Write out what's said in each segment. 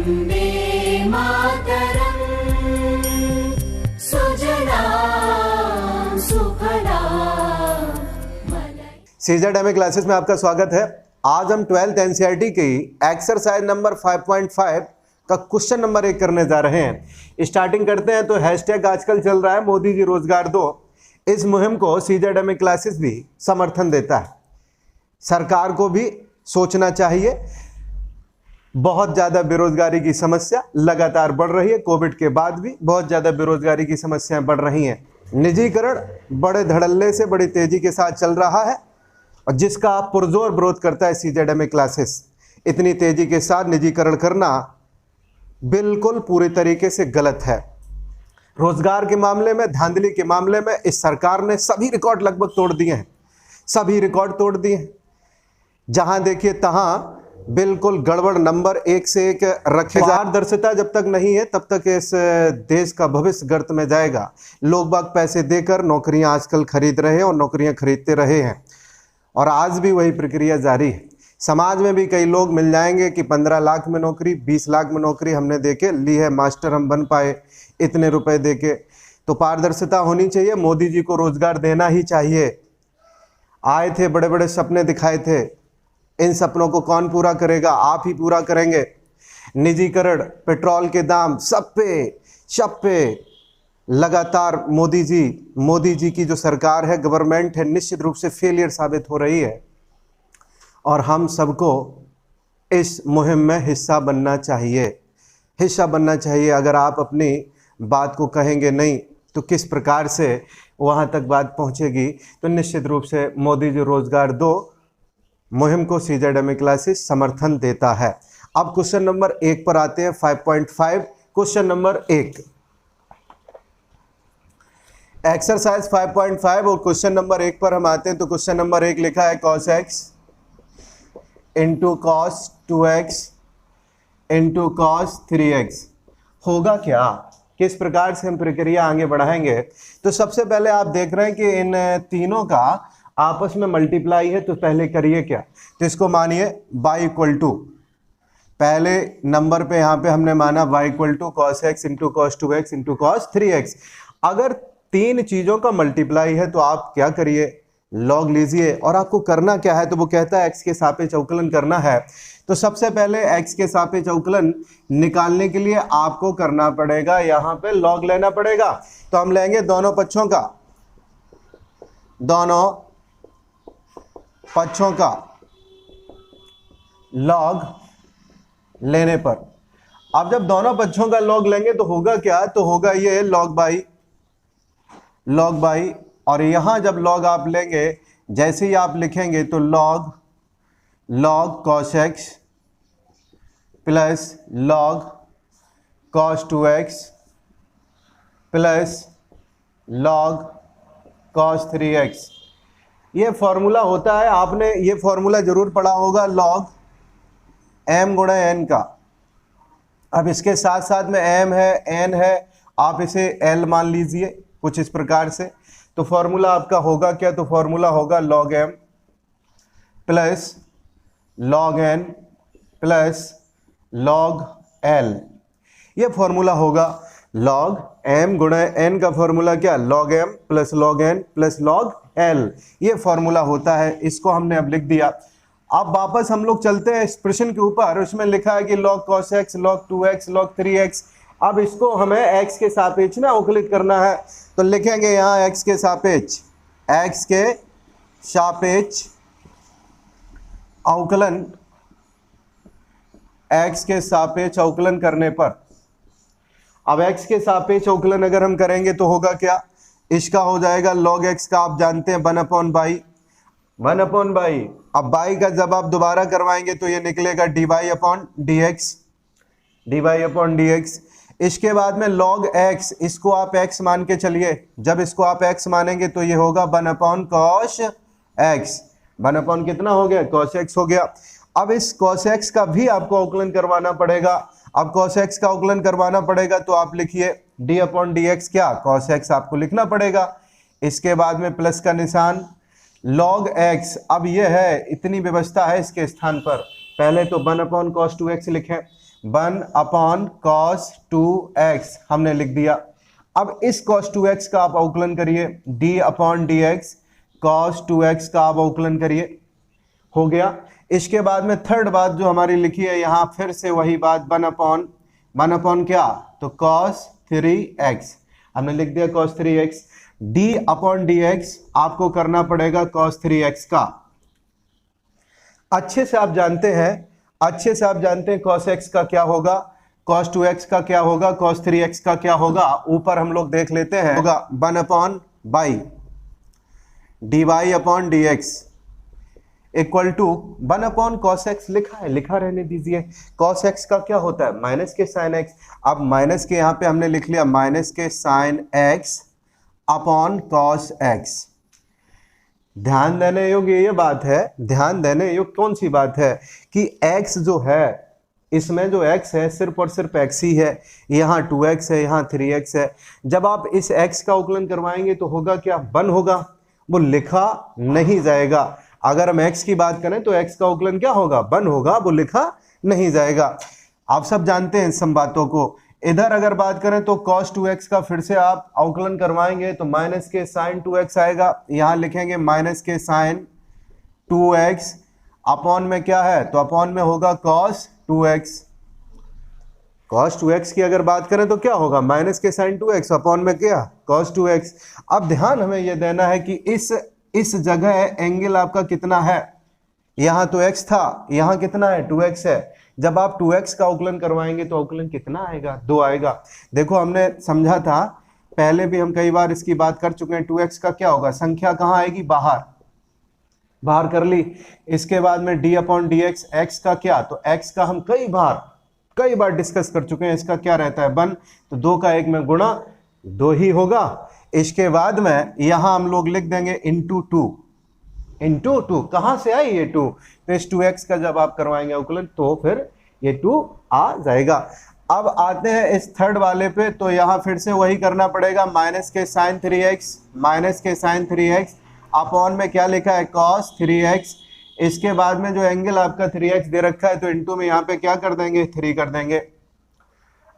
वन्दे मातरम् सुजलां सुफलां। CZ classes में आपका स्वागत है। आज हम 12th एनसीईआरटी की एक्सरसाइज नंबर 5.5 का क्वेश्चन नंबर 1 करने जा रहे हैं। स्टार्टिंग करते हैं तो हैशटैग आजकल चल रहा है मोदी जी रोजगार दो। इस मुहिम को सीजेड क्लासेस भी समर्थन देता है। सरकार को भी सोचना चाहिए। बहुत ज़्यादा बेरोजगारी की समस्या लगातार बढ़ रही है। कोविड के बाद भी बहुत ज़्यादा बेरोजगारी की समस्याएं बढ़ रही हैं। निजीकरण बड़े धड़ल्ले से बड़ी तेजी के साथ चल रहा है और जिसका पुरजोर विरोध करता है सीजेड क्लासेस। इतनी तेजी के साथ निजीकरण करना बिल्कुल पूरी तरीके से गलत है। रोजगार के मामले में, धांधली के मामले में इस सरकार ने सभी रिकॉर्ड लगभग तोड़ दिए हैं। सभी रिकॉर्ड तोड़ दिए हैं। जहां देखिए तहां बिल्कुल गड़बड़ नंबर एक से एक रखे। पारदर्शिता जब तक नहीं है तब तक इस देश का भविष्य गर्त में जाएगा। लोग बाग पैसे देकर नौकरियां आजकल खरीद रहे हैं और नौकरियां खरीदते रहे हैं और आज भी वही प्रक्रिया जारी है। समाज में भी कई लोग मिल जाएंगे कि 15 लाख में नौकरी, 20 लाख में नौकरी हमने देके ली है, मास्टर हम बन पाए इतने रुपए देके। तो पारदर्शिता होनी चाहिए। मोदी जी को रोजगार देना ही चाहिए। आए थे, बड़े बड़े सपने दिखाए थे। इन सपनों को कौन पूरा करेगा? आप ही पूरा करेंगे। निजीकरण, पेट्रोल के दाम सब पे लगातार मोदी जी की जो सरकार है, गवर्नमेंट है, निश्चित रूप से फेलियर साबित हो रही है और हम सबको इस मुहिम में हिस्सा बनना चाहिए। अगर आप अपनी बात को कहेंगे नहीं तो किस प्रकार से वहाँ तक बात पहुँचेगी। तो निश्चित रूप से मोदी जी रोजगार दो मुहिम को सीजेड क्लासेस समर्थन देता है। अब क्वेश्चन नंबर 1 पर आते हैं। 5.5 क्वेश्चन नंबर 1 एक्सरसाइज 5.5 और क्वेश्चन नंबर 1 पर हम आते हैं। तो क्वेश्चन नंबर 1 लिखा है cos x into cos 2x into cos 3x। होगा क्या? किस प्रकार से हम प्रक्रिया आगे बढ़ाएंगे? तो सबसे पहले आप देख रहे हैं कि इन तीनों का आपस में मल्टीप्लाई है। तो पहले करिए क्या? तो इसको मानिए y इक्वल टू, पहले नंबर पे यहाँ पे हमने माना y equal to cos x into cos 2x into cos 3x। अगर तीन चीजों का मल्टीप्लाई है तो आप क्या करिए? लॉग लीजिए। और आपको करना क्या है? तो वो कहता है x के सापेक्ष अवकलन करना है। तो सबसे पहले x के सापेक्ष अवकलन निकालने के लिए आपको करना पड़ेगा, यहाँ पे लॉग लेना पड़ेगा। तो हम लेंगे दोनों पक्षों का लॉग लेने पर। अब जब दोनों पक्षों का लॉग लेंगे तो होगा क्या? तो होगा ये लॉग बाई। और यहां जब लॉग आप लेंगे, जैसे ही आप लिखेंगे तो log cos x plus log cos 2x plus log cos 3x। ये फॉर्मूला होता है, आपने ये फॉर्मूला जरूर पढ़ा होगा, लॉग m गुणा n का। अब इसके साथ साथ में m है, n है, आप इसे l मान लीजिए कुछ इस प्रकार से। तो फॉर्मूला आपका होगा क्या? तो फॉर्मूला होगा log m plus log n plus log l। ये फॉर्मूला होगा log m गुणा n का फॉर्मूला क्या? log m plus log n plus log l। ये फॉर्मूला होता है। इसको हमने अब लिख दिया। अब वापस हम लोग चलते हैं इस प्रश्न के ऊपर। उसमें लिखा है कि log cos x, log 2x, log 3x। अब इसको हमें x के सापेक्ष में अवकलित करना है। तो लिखेंगे यहाँ x के सापेक्ष अवकलन, x के सापेक्ष अवकलन करने पर। अब x के सापेक्ष अवकलन अगर हम करेंगे तो होगा क्या? इसका हो जाएगा log x का, आप जानते हैं 1 अपॉन बाई। अब बाई का जब आप दोबारा करवाएंगे तो ये निकलेगा dy अपॉन dx। इसके बाद में log x, इसको आप x मान के चलिए। जब इसको आप x मानेंगे तो ये होगा 1 अपॉन cos x। 1 अपॉन कितना हो गया? cos x हो गया। अब इस cos x का भी आपको अवकलन करवाना पड़ेगा। अब cos x का अवकलन करवाना पड़ेगा तो आप लिखिए d अपॉन dx क्या? cos x आपको लिखना पड़ेगा। इसके बाद में प्लस का निशान, log x। अब ये है, इतनी व्यवस्था है इसके स्थान पर पहले तो 1/cos 2x लिखें, 1/cos 2x हमने लिख दिया। अब इस cos 2x का आप अवकलन करिए, d/dx cos 2x का आप अवकलन करिए, हो गया। इसके बाद में थर्ड बात जो हमारी लिखी है यहाँ, फिर से वही बात, 1/1 क्या, तो cos 3x हमने लिख दिया, cos 3x। d/dx आपको करना पड़ेगा cos 3x का। अच्छे से आप जानते हैं cos x का क्या होगा, cos 2x का क्या होगा, cos 3x का क्या होगा। ऊपर हम लोग देख लेते हैं, होगा 1/by dy/dx equal to 1/cos x लिखा रहने दीजिए। cos x का क्या होता है, माइनस के साइन x। अब माइनस के यहाँ पे हमने लिख लिया माइनस के sine x upon cos x। ध्यान देने योग्य ये बात है, ध्यान देने योग्य कौन सी बात है कि x जो है, इसमें जो x है सिर्फ और सिर्फ x ही है। यहाँ 2x है, यहाँ 3x है। जब आप इस x का अवकलन करवाएंगे तो होगा क्या, 1 होगा, वो लिखा नहीं जाएगा। अगर हम x की बात करें तो x का अवकलन क्या होगा, 1 होगा, वो लिखा नहीं जाएगा। आप सब जानते हैं इन सब बातों को। इधर अगर बात करें तो cos 2x का फिर से आप अवकलन करवाएंगे तो माइनस के साइन 2x आएगा। यहाँ लिखेंगे माइनस के साइन 2x, अपॉन में क्या है, तो अपॉन में होगा cos 2x। cos 2x की अगर बात करें तो क्या होगा, माइनस के साइन 2x अपॉन में क्या, cos 2x। अब ध्यान हमें यह देना है कि इस जगह एंगल आपका कितना है, यहाँ तो x था, यहाँ कितना है, 2x है। जब आप 2x का अवकलन करवाएंगे तो अवकलन कितना आएगा, 2 आएगा। देखो हमने समझा था, पहले भी हम कई बार इसकी बात कर चुके हैं। 2x का क्या होगा, संख्या कहाँ आएगी, बाहर कर ली। इसके बाद में d/dx, x का क्या, तो x का हम कई बार डिस्कस कर चुके हैं। इसका क्या रहता है, 1, तो 2 का 1 में गुणा 2 ही होगा। इसके बाद में यहां हम लोग लिख देंगे इंटू 2। कहां से आई ये 2, तो इस 2x का जब आप करवाएंगे अवकलन तो फिर ये 2 आ जाएगा। अब आते हैं इस थर्ड वाले पे, तो यहां फिर से वही करना पड़ेगा, माइनस के साइन 3x अपॉन में क्या लिखा है, cos 3x। इसके बाद में जो एंगल आपका 3x दे रखा है तो इंटू में यहाँ पे क्या कर देंगे, 3 कर देंगे।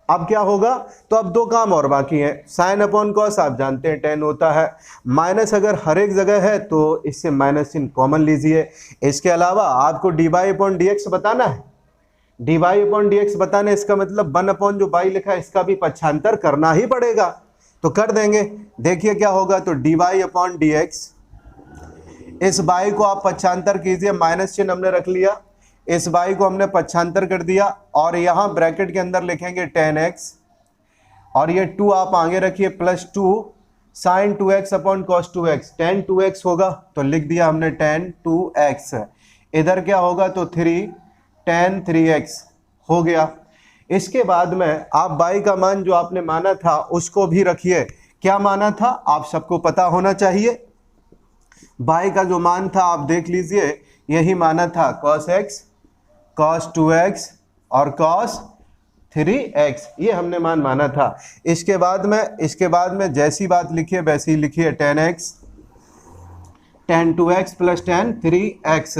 अब क्या होगा, तो अब 2 काम और बाकी है। साइन अपॉन कॉस आप जानते हैं tan होता है। माइनस अगर हर एक जगह है तो इससे माइनस चिन्ह कॉमन लीजिए। इसके अलावा आपको dy/dx बताना है, dy/dx बताने, इसका मतलब 1 जो बाई लिखा है इसका भी पक्षांतर करना ही पड़ेगा, तो कर देंगे। देखिए क्या होगा, तो dy/dx, इस बाई को आप पक्षांतर कीजिए, माइनस चिन्ह हमने रख लिया, इस बाई को हमने पक्षांतर कर दिया और यहां ब्रैकेट के अंदर लिखेंगे tan x, और ये 2 आप आगे रखिए plus 2 sine 2x upon cos 2x। tan 2x होगा तो लिख दिया हमने tan 2x। इधर क्या होगा, तो 3 tan 3x हो गया। इसके बाद में आप बाई का मान जो आपने माना था उसको भी रखिए। क्या माना था आप सबको पता होना चाहिए, बाई का जो मान था आप देख लीजिए, यही माना था cos x, cos 2x और cos 3x, ये हमने मान माना था। इसके बाद में जैसी बात लिखिए वैसी ही लिखिए, tan 2x plus tan 3x।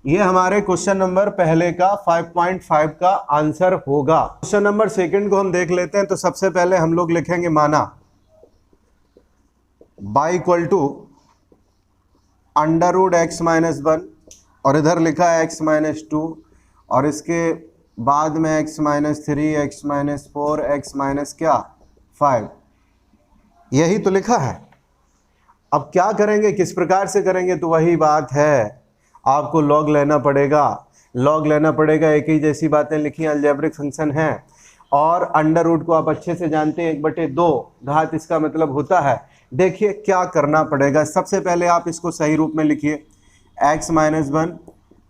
ये हमारे क्वेश्चन नंबर पहले का 5.5 का आंसर होगा। क्वेश्चन नंबर सेकंड को हम देख लेते हैं। तो सबसे पहले हम लोग लिखेंगे माना बाई इक्वल टू √x-1 और इधर लिखा है x-2 और इसके बाद में x-3, x-4, x-5, यही तो लिखा है। अब क्या करेंगे, किस प्रकार से करेंगे, तो वही बात है, आपको लॉग लेना पड़ेगा। एक ही जैसी बातें लिखी, अलजेब्रिक फंक्शन है और अंडर रूट को आप अच्छे से जानते हैं, 1/2 घात इसका मतलब होता है। देखिए क्या करना पड़ेगा, सबसे पहले आप इसको सही रूप में लिखिए, x-1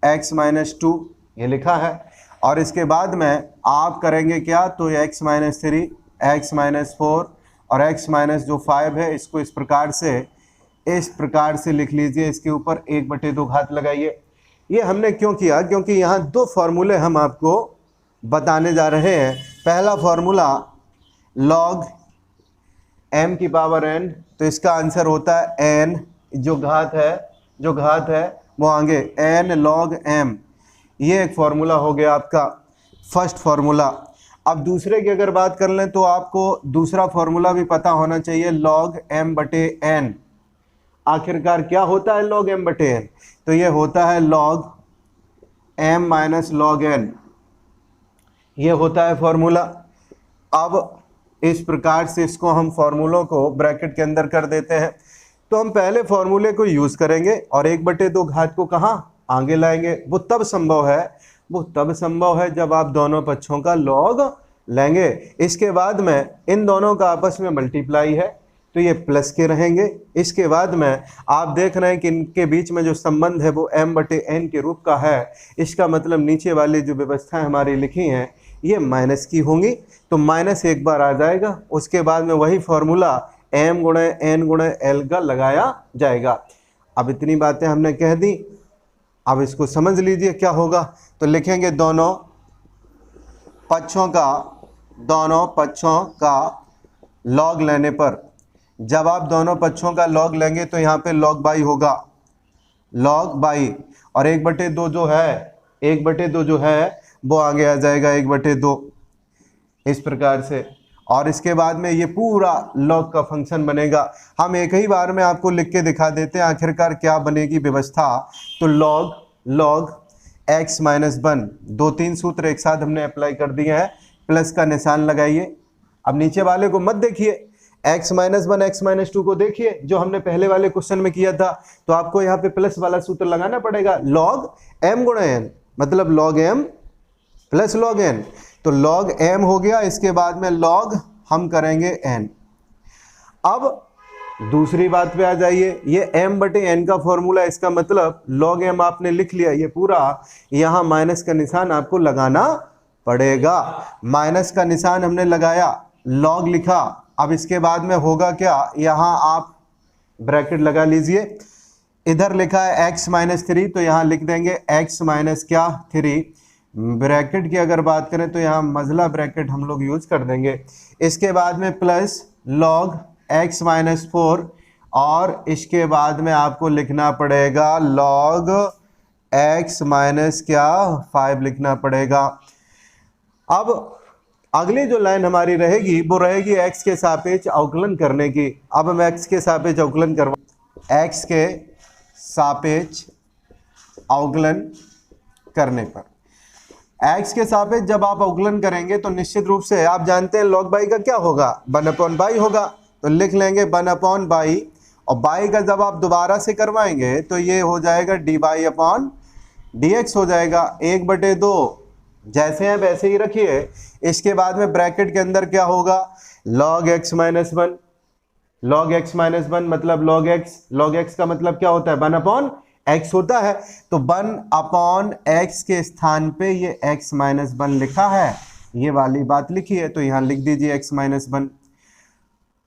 x-2 ये लिखा है, और इसके बाद में आप करेंगे क्या, तो x-3 x-4 और x-5 है, इसको इस प्रकार से लिख लीजिए। इसके ऊपर 1/2 घात लगाइए। ये हमने क्यों किया, क्योंकि यहाँ 2 फॉर्मूले हम आपको बताने जा रहे हैं। पहला फॉर्मूला log m की पावर n, तो इसका आंसर होता है n, जो घात है वो आगे n log m। ये एक फॉर्मूला हो गया आपका फर्स्ट फार्मूला। अब दूसरे की अगर बात कर लें तो आपको दूसरा फार्मूला भी पता होना चाहिए, log m बटे n। आखिरकार क्या होता है log m बटे n? तो ये होता है log m minus log n, ये होता है फॉर्मूला। अब इस प्रकार से इसको हम फॉर्मूलों को ब्रैकेट के अंदर कर देते हैं। तो हम पहले फॉर्मूले को यूज़ करेंगे और 1/2 घात को कहाँ आगे लाएंगे। वो तब संभव है जब आप दोनों पक्षों का लॉग लेंगे। इसके बाद में इन दोनों का आपस में मल्टीप्लाई है तो ये प्लस के रहेंगे। इसके बाद में आप देख रहे हैं कि इनके बीच में जो संबंध है वो m बटे n के रूप का है। इसका मतलब नीचे वाली जो व्यवस्थाएं हमारी लिखी हैं ये माइनस की होंगी, तो माइनस एक बार आ जाएगा। उसके बाद में वही फॉर्मूला m गुणे n गुणे l का लगाया जाएगा। अब इतनी बातें हमने कह दी, अब इसको समझ लीजिए क्या होगा। तो लिखेंगे दोनों पक्षों का लॉग लेने पर, जब आप दोनों पक्षों का लॉग लेंगे तो यहाँ पे लॉग बाई होगा, लॉग बाई, और 1/2 जो है वो आगे आ जाएगा 1/2 इस प्रकार से। और इसके बाद में ये पूरा लॉग का फंक्शन बनेगा। हम एक ही बार में आपको लिख के दिखा देते हैं आखिरकार क्या बनेगी व्यवस्था। तो लॉग x माइनस 1, 2-3 सूत्र एक साथ हमने अप्लाई कर दिए हैं, प्लस का निशान लगाइए। अब नीचे वाले को मत देखिए, x माइनस 1 x माइनस 2 को देखिए जो हमने पहले वाले क्वेश्चन में किया था। तो आपको यहाँ पे प्लस वाला सूत्र लगाना पड़ेगा, log m गुणे n, मतलब log m plus log n। तो log m हो गया, इसके बाद में log हम करेंगे n। अब दूसरी बात पे आ जाइए, ये m बटे n का फॉर्मूला, इसका मतलब log m आपने लिख लिया, ये पूरा यहाँ माइनस का निशान आपको लगाना पड़ेगा। माइनस का निशान हमने लगाया, log लिखा। अब इसके बाद में होगा क्या, यहाँ आप ब्रैकेट लगा लीजिए। इधर लिखा है x माइनस 3, तो यहाँ लिख देंगे x माइनस क्या 3। ब्रैकेट की अगर बात करें तो यहाँ मजला ब्रैकेट हम लोग यूज कर देंगे। इसके बाद में प्लस log x माइनस 4, और इसके बाद में आपको लिखना पड़ेगा log x माइनस क्या 5 लिखना पड़ेगा। अब अगली जो लाइन हमारी रहेगी वो रहेगी x के सापेक्ष अवकलन करने की। अब हम x के सापेक्ष अवकलन x के सापेक्ष अवकलन करने पर, x के सापेक्ष जब आप अवकलन करेंगे तो निश्चित रूप से आप जानते हैं log बाई का क्या होगा, 1/बाई होगा। तो लिख लेंगे 1/बाई, और बाई का जब आप दोबारा से करवाएंगे तो ये हो जाएगा dy/dx हो जाएगा। 1/2 जैसे हैं वैसे ही रखिए। इसके बाद में ब्रैकेट के अंदर क्या होगा, log x minus 1, log x minus 1 मतलब log x का मतलब क्या होता है, 1/x होता है। तो 1/x के स्थान पे ये x माइनस 1 लिखा है, ये वाली बात लिखी है, तो यहाँ लिख दीजिए x माइनस 1।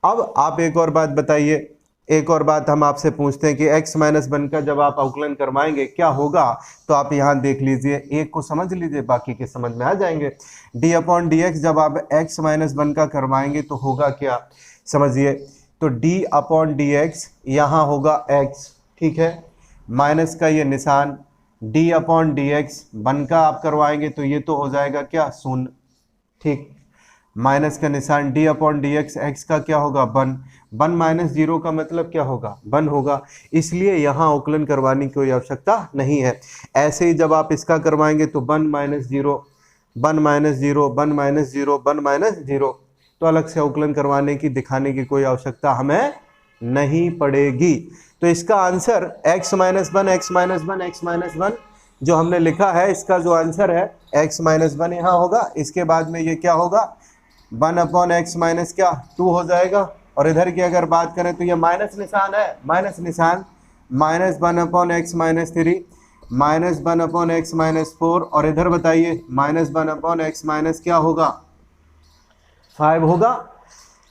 अब आप एक और बात बताइए, एक और बात हम आपसे पूछते हैं कि x माइनस 1 का जब आप अवकलन करवाएंगे क्या होगा। तो आप यहाँ देख लीजिए, एक को समझ लीजिए, बाकी के समझ में आ जाएंगे। d/dx जब आप x माइनस 1 का करवाएंगे तो होगा क्या, समझिए। तो d/dx यहाँ होगा x, ठीक है, माइनस का ये निशान, d/dx 1 का आप करवाएंगे तो ये तो हो जाएगा क्या 0, ठीक, माइनस का निशान, d/dx x का क्या होगा 1 माइनस 0 का मतलब क्या होगा 1 होगा। इसलिए यहाँ अवकलन करवाने की कोई आवश्यकता नहीं है। ऐसे ही जब आप इसका करवाएंगे तो 1 माइनस 0 1 माइनस 0 1 माइनस 0 1 माइनस 0, तो अलग से अवकलन करवाने की दिखाने की कोई आवश्यकता हमें नहीं पड़ेगी। तो इसका answer x minus 1 x minus 1 x minus 1 जो हमने लिखा है, इसका जो आंसर है x माइनस 1 यहाँ होगा। इसके बाद में ये क्या होगा, 1/x माइनस क्या 2 हो जाएगा। और इधर की अगर बात करें तो ये माइनस निशान है, माइनस निशान, minus 1/x minus 3 minus 1/x minus 4, और इधर बताइए माइनस 1/x माइनस क्या होगा 5 होगा।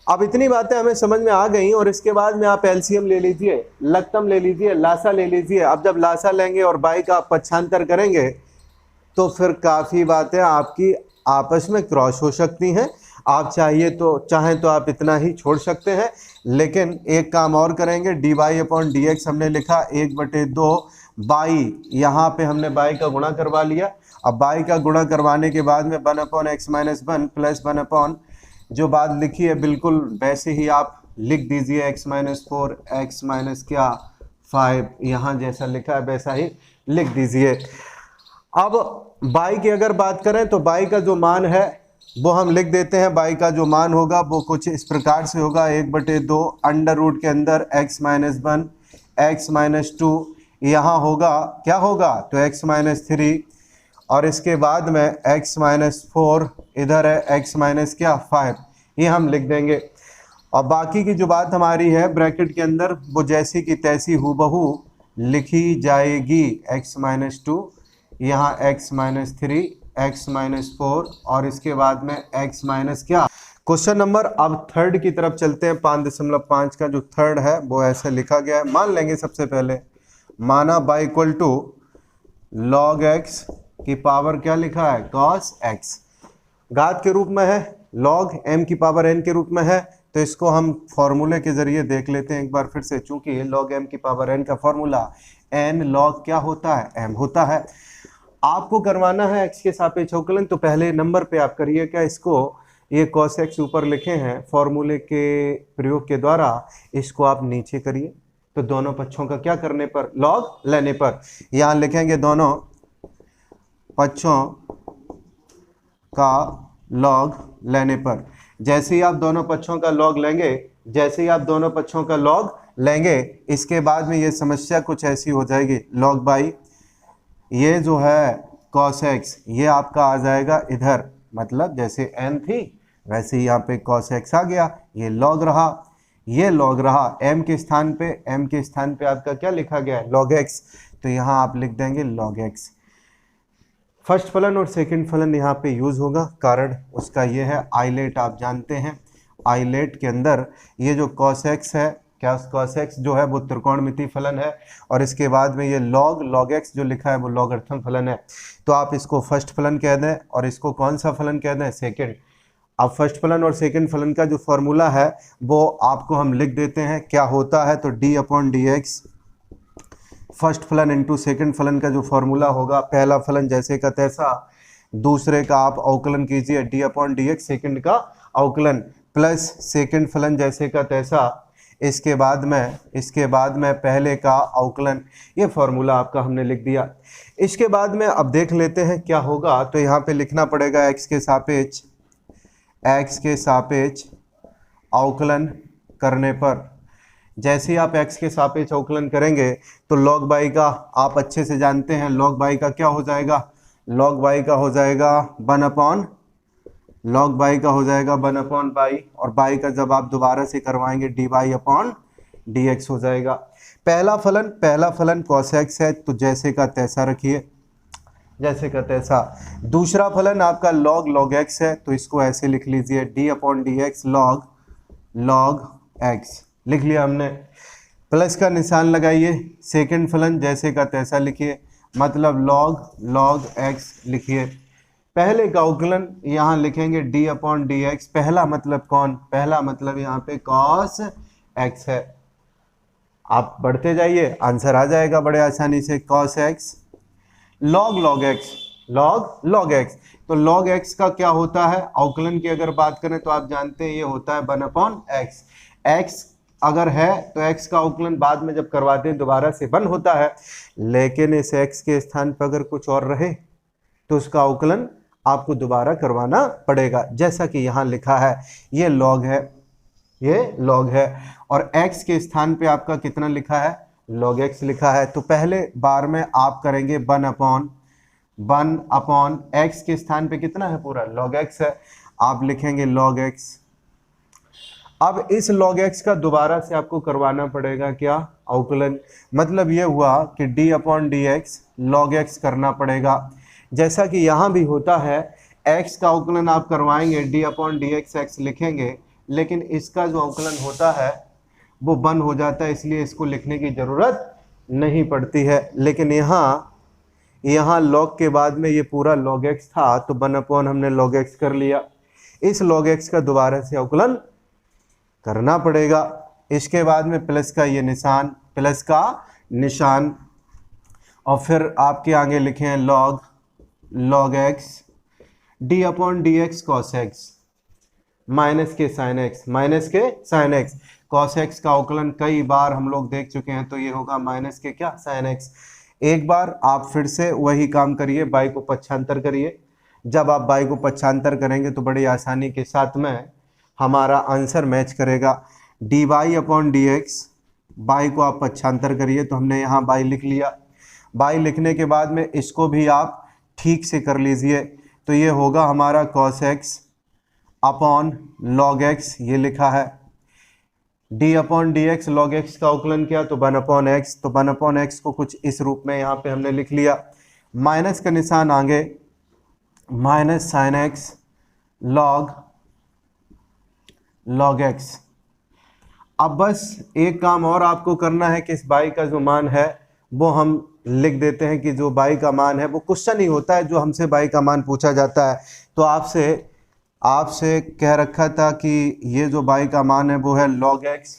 अब इतनी बातें हमें समझ में आ गई, और इसके बाद में आप एलसीएम ले लीजिए, लघुत्तम ले लीजिए, लासा ले लीजिए। अब जब लासा लेंगे और बाई का आप पक्षांतर करेंगे तो फिर काफ़ी बातें आपकी आपस में क्रॉस हो सकती हैं। आप चाहें तो आप इतना ही छोड़ सकते हैं, लेकिन एक काम और करेंगे, dy/dx हमने लिखा 1/2 बाई, यहाँ पे हमने बाई का गुणा करवा लिया, अब बाई का गुणा करवाने के बाद में 1/(x-1) प्लस 1 जो बात लिखी है बिल्कुल वैसे ही आप लिख दीजिए, x-4 x-5 यहाँ जैसा लिखा है वैसा ही लिख दीजिए। अब बाई की अगर बात करें तो बाई का जो मान है वो हम लिख देते हैं। बाई का जो मान होगा वो कुछ इस प्रकार से होगा, 1/2 अंडर रूट के अंदर x-1 x-2 यहाँ होगा, क्या होगा तो x-3 और इसके बाद में x-4 इधर है x-5 ये हम लिख देंगे। और बाकी की जो बात हमारी है ब्रैकेट के अंदर वो जैसी की तैसी हूबहू लिखी जाएगी, x-2 यहाँ x-3 x-4 और इसके बाद में x- क्या। क्वेश्चन नंबर अब थर्ड की तरफ चलते हैं। 5.5 का जो थर्ड है वो ऐसे लिखा गया है। मान लेंगे सबसे पहले, माना y equal to log x की पावर क्या लिखा है cos x, घात के रूप में है, log m की पावर n के रूप में है, तो इसको हम फॉर्मूले के जरिए देख लेते हैं एक बार फिर से। चूंकि log m की पावर n का फॉर्मूला n log क्या होता है m होता है। आपको करवाना है x के सापेक्ष अवकलन, तो पहले नंबर पे आप करिए क्या, इसको ये cos x ऊपर लिखे हैं फॉर्मूले के प्रयोग के द्वारा, इसको आप नीचे करिए। तो दोनों पक्षों का क्या करने पर, log लेने पर, यहाँ लिखेंगे दोनों पक्षों का log लेने पर। जैसे ही आप दोनों पक्षों का log लेंगे, जैसे ही आप दोनों पक्षों का log लेंगे, इसके बाद में ये समस्या कुछ ऐसी हो जाएगी, log बाई ये जो है cos x ये आपका आ जाएगा इधर, मतलब जैसे n थी वैसे ही यहाँ पे cos x आ गया, ये log रहा, ये log रहा, m के स्थान पे आपका क्या लिखा गया है log x, तो यहाँ आप लिख देंगे log x। फर्स्ट फलन और सेकंड फलन यहाँ पे यूज होगा, कारण उसका ये है आइलेट आप जानते हैं, आइलेट के अंदर ये जो cos x है, क्या cos x जो है वो त्रिकोणमितीय फलन है, और इसके बाद में ये log x जो लिखा है वो लॉगरिथम फलन है। तो आप इसको फर्स्ट फलन कह दें और इसको कौन सा फलन कह दें, सेकंड। अब फर्स्ट फलन और सेकंड फलन का जो फॉर्मूला है वो आपको हम लिख देते हैं, क्या होता है तो d/dx फर्स्ट फलन इंटू सेकंड फलन का जो फॉर्मूला होगा, पहला फलन जैसे का तैसा, दूसरे का आप अवकलन कीजिए d/dx सेकंड का अवकलन प्लस सेकंड फलन जैसे का तैसा, इसके बाद में पहले का अवकलन, ये फॉर्मूला आपका हमने लिख दिया। इसके बाद में अब देख लेते हैं क्या होगा, तो यहाँ पे लिखना पड़ेगा x के सापेक्ष अवकलन करने पर। जैसे ही आप x के सापेक्ष अवकलन करेंगे तो log बाई का आप अच्छे से जानते हैं, log बाई का क्या हो जाएगा, log बाई का हो जाएगा 1/बाई, और बाई का जब आप दोबारा से करवाएंगे dy/dx हो जाएगा। पहला फलन cos x है तो जैसे का तैसा रखिए, जैसे का तैसा। दूसरा फलन आपका log x है तो इसको ऐसे लिख लीजिए d/dx log x लिख लिया हमने, प्लस का निशान लगाइए। सेकंड फलन जैसे का तैसा लिखिए, मतलब log x लिखिए। पहले का अवकलन यहाँ लिखेंगे d/dx, पहला मतलब कौन, पहला मतलब यहाँ पे cos x है। आप बढ़ते जाइए, आंसर आ जाएगा बड़े आसानी से, cos x log x। तो log x का क्या होता है, अवकलन की अगर बात करें तो आप जानते हैं ये होता है 1/x। x अगर है तो x का अवकलन बाद में जब करवाते हैं दोबारा से 1 होता है, लेकिन इस x के स्थान पर अगर कुछ और रहे तो उसका अवकलन आपको दोबारा करवाना पड़ेगा, जैसा कि यहाँ लिखा है ये log है, और x के स्थान पे आपका कितना लिखा है, log x लिखा है। तो पहले बार में आप करेंगे 1/, x के स्थान पे कितना है पूरा log x है, आप लिखेंगे log x। अब इस log x का दोबारा से आपको करवाना पड़ेगा क्या, अवकलन, मतलब ये हुआ कि d/dx log x करना पड़ेगा, जैसा कि यहाँ भी होता है। x का अवकलन आप करवाएंगे d/dx x लिखेंगे, लेकिन इसका जो अवकलन होता है वो 1 हो जाता है, इसलिए इसको लिखने की ज़रूरत नहीं पड़ती है। लेकिन यहाँ log के बाद में ये पूरा log x था तो 1/ हमने log x कर लिया, इस log x का दोबारा से अवकलन करना पड़ेगा। इसके बाद में प्लस का निशान, और फिर आपके आगे लिखे हैं log x, d upon d x cos x, minus के साइन एक्स, माइनस के साइन एक्स। कॉस एक्स का अवकलन कई बार हम लोग देख चुके हैं, तो ये होगा माइनस के क्या, साइन एक्स। एक बार आप फिर से वही काम करिए, बाई को पक्षांतर करिए। जब आप बाई को पक्षांतर करेंगे तो बड़ी आसानी के साथ में हमारा आंसर मैच करेगा। D y upon d x, y को आप पक्षांतर करिए, तो हमने यहाँ बाई लिख लिया। बाई लिखने के बाद में इसको भी आप ठीक से कर लीजिए, तो ये होगा हमारा cos x upon log x, ये लिखा है। d upon d x, log x का अवकलन किया तो 1 अपॉन एक्स, तो 1 अपॉन एक्स को कुछ इस रूप में यहाँ पे हमने लिख लिया। माइनस का निशान आगे, minus sine x log x. अब बस एक काम और आपको करना है कि इस बाई का जो मान है वो हम लिख देते हैं कि जो बाई का मान है, वो क्वेश्चन ही होता है जो हमसे बाई का मान पूछा जाता है। तो आपसे कह रखा था कि ये जो बाई का मान है वो है log x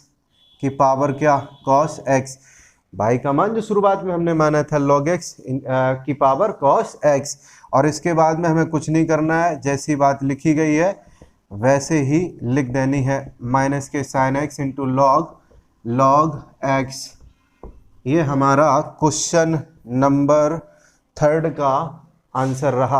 की पावर क्या, cos x। बाई का मान जो शुरुआत में हमने माना था log x की पावर cos x, और इसके बाद में हमें कुछ नहीं करना है, जैसी बात लिखी गई है वैसे ही लिख देनी है। माइनस के sine x into log x। ये हमारा क्वेश्चन नंबर 3 का आंसर रहा।